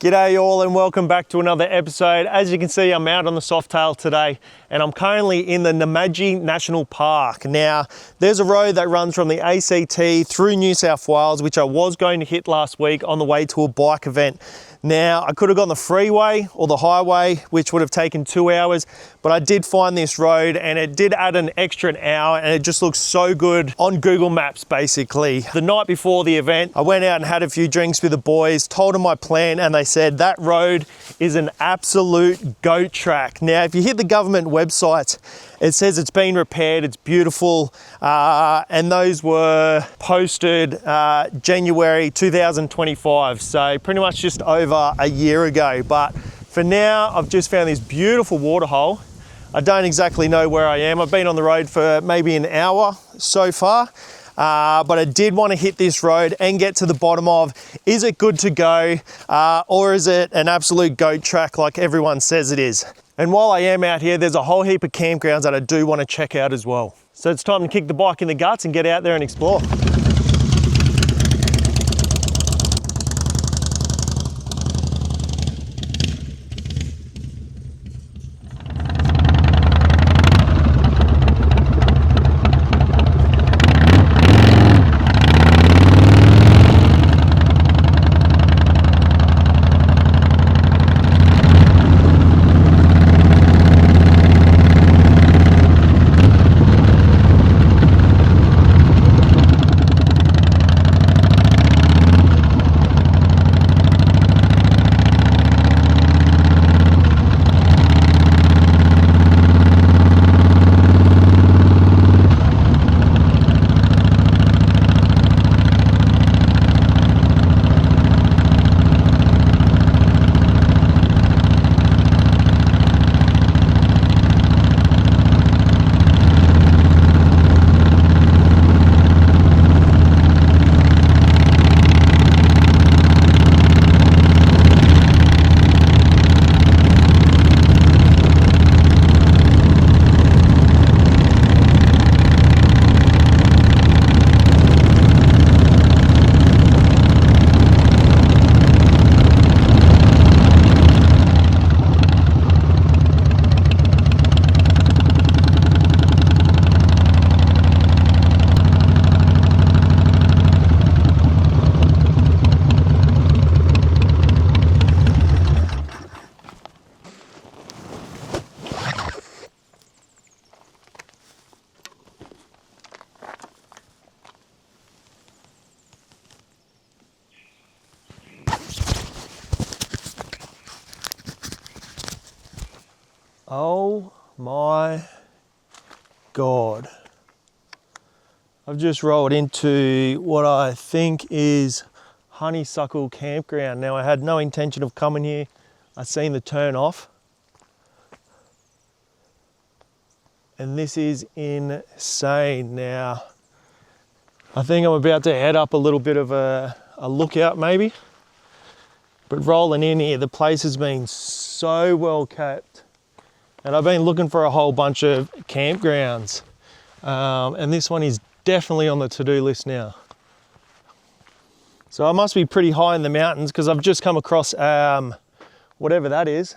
G'day all and welcome back to another episode. As you can see, I'm out on the Softail today and I'm currently in the Namadgi National Park. Now, there's a road that runs from the ACT through New South Wales, which I was going to hit last week on the way to a bike event. Now, I could have gone the freeway or the highway, which would have taken 2 hours, but I did find this road and it did add an extra hour and it just looks so good on Google Maps, basically. The night before the event, I went out and had a few drinks with the boys, told them my plan, and they said that road is an absolute goat track. Now, if you hit the government website, it says it's been repaired, it's beautiful, and those were posted January 2025, so pretty much just over a year ago. But for now, I've just found this beautiful waterhole. I don't exactly know where I am. I've been on the road for maybe an hour so far, but I did want to hit this road and get to the bottom of, is it good to go, or is it an absolute goat track like everyone says it is? And while I am out here, there's a whole heap of campgrounds that I do want to check out as well. So it's time to kick the bike in the guts and get out there and explore. Oh my God. I've just rolled into what I think is Honeysuckle campground. Now, I had no intention of coming here. I seen the turn off. And this is insane. Now, I think I'm about to head up a little bit of a lookout maybe. But rolling in here, the place has been so well kept. And I've been looking for a whole bunch of campgrounds. And this one is definitely on the to-do list now. So I must be pretty high in the mountains because I've just come across whatever that is.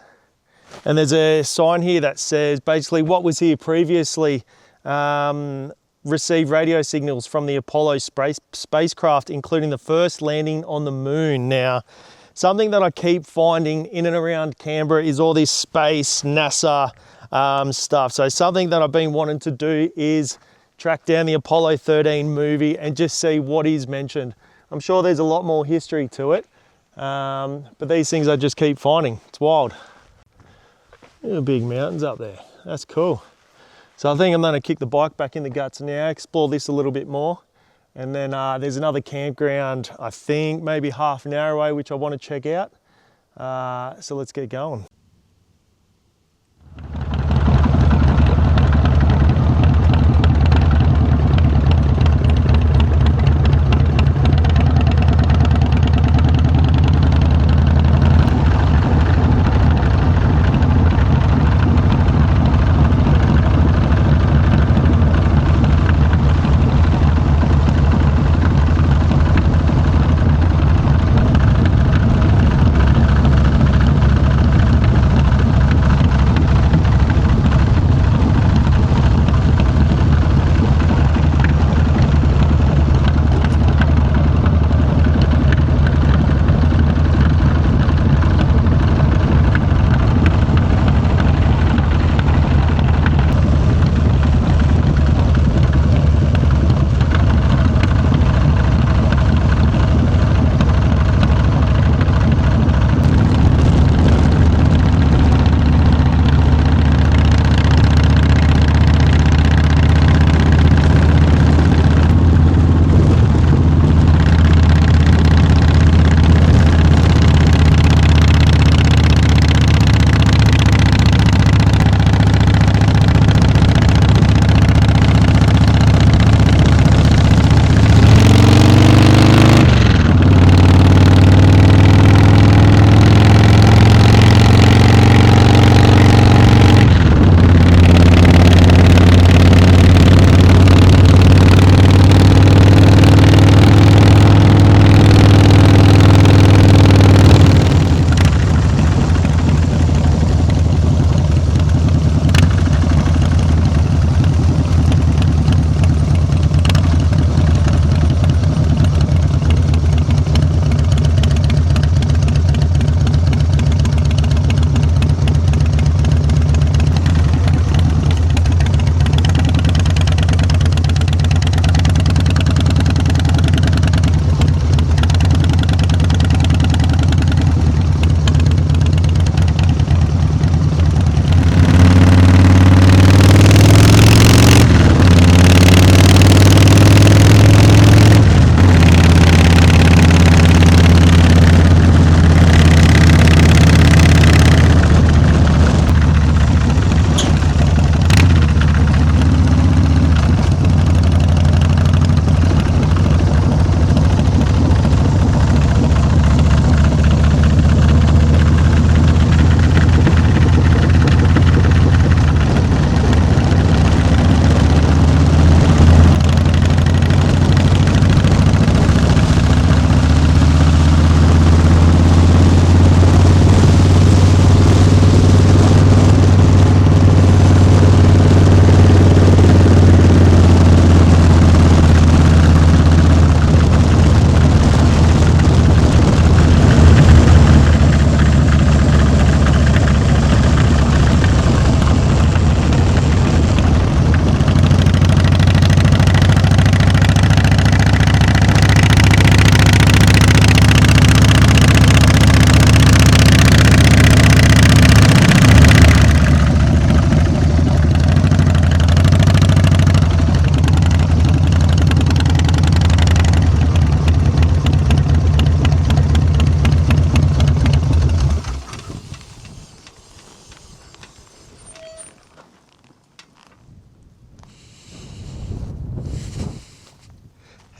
And there's a sign here that says basically what was here previously received radio signals from the Apollo spacecraft, including the first landing on the moon. Now, something that I keep finding in and around Canberra is all this space, NASA stuff. So something that I've been wanting to do is track down the Apollo 13 movie and just see what is mentioned. I'm sure there's a lot more history to it, but these things I just keep finding. It's wild. Look at the big mountains up there. That's cool. So I think I'm going to kick the bike back in the guts now, explore this a little bit more. And then there's another campground, I think maybe half an hour away, which I want to check out. So let's get going.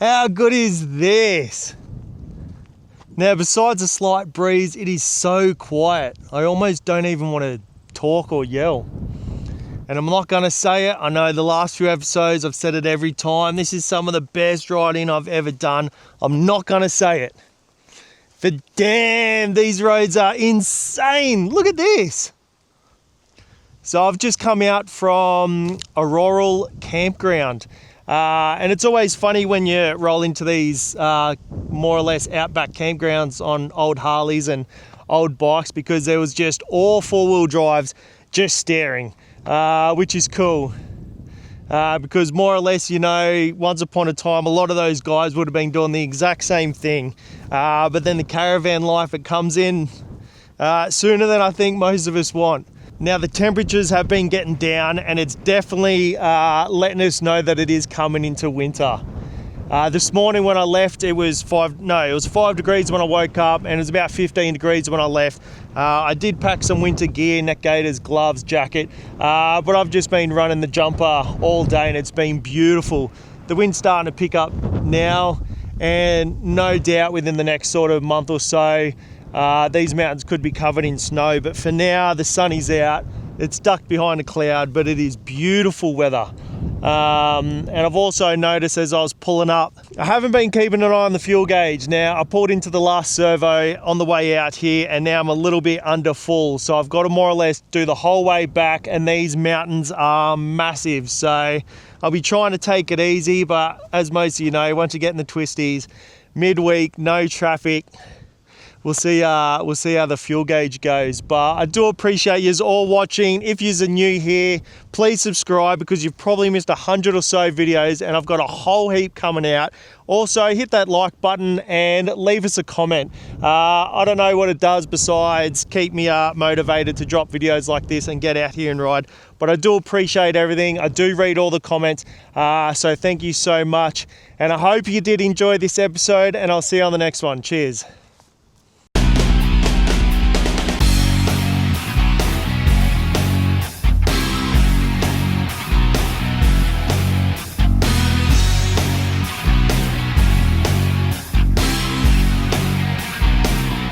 How good is this? Now, besides a slight breeze, it is so quiet. I almost don't even want to talk or yell. And I'm not going to say it. I know the last few episodes, I've said it every time. This is some of the best riding I've ever done. I'm not going to say it. But damn, these roads are insane. Look at this. So I've just come out from a rural campground. And it's always funny when you roll into these more or less outback campgrounds on old Harleys and old bikes, because there was just all four-wheel drives just staring, which is cool. Because more or less, you know, once upon a time, a lot of those guys would have been doing the exact same thing. But then the caravan life, it comes in sooner than I think most of us want. Now, the temperatures have been getting down, and it's definitely letting us know that it is coming into winter. This morning when I left, it was 5 degrees when I woke up, and it was about 15 degrees when I left. I did pack some winter gear, neck gaiters, gloves, jacket, but I've just been running the jumper all day, and it's been beautiful. The wind's starting to pick up now, and no doubt within the next sort of month or so, these mountains could be covered in snow. But for now, the sun is out. It's ducked behind a cloud, but it is beautiful weather. And I've also noticed as I was pulling up, I haven't been keeping an eye on the fuel gauge. Now, I pulled into the last servo on the way out here, and now I'm a little bit under full. So I've got to more or less do the whole way back, and these mountains are massive. So I'll be trying to take it easy, but as most of you know, once you get in the twisties, midweek, no traffic, we'll see how the fuel gauge goes. But I do appreciate you all watching. If you're new here, please subscribe, because you've probably missed 100 or so videos, and I've got a whole heap coming out. Also, hit that like button and leave us a comment. I don't know what it does besides keep me motivated to drop videos like this and get out here and ride. But I do appreciate everything. I do read all the comments. So thank you so much. And I hope you did enjoy this episode, and I'll see you on the next one. Cheers.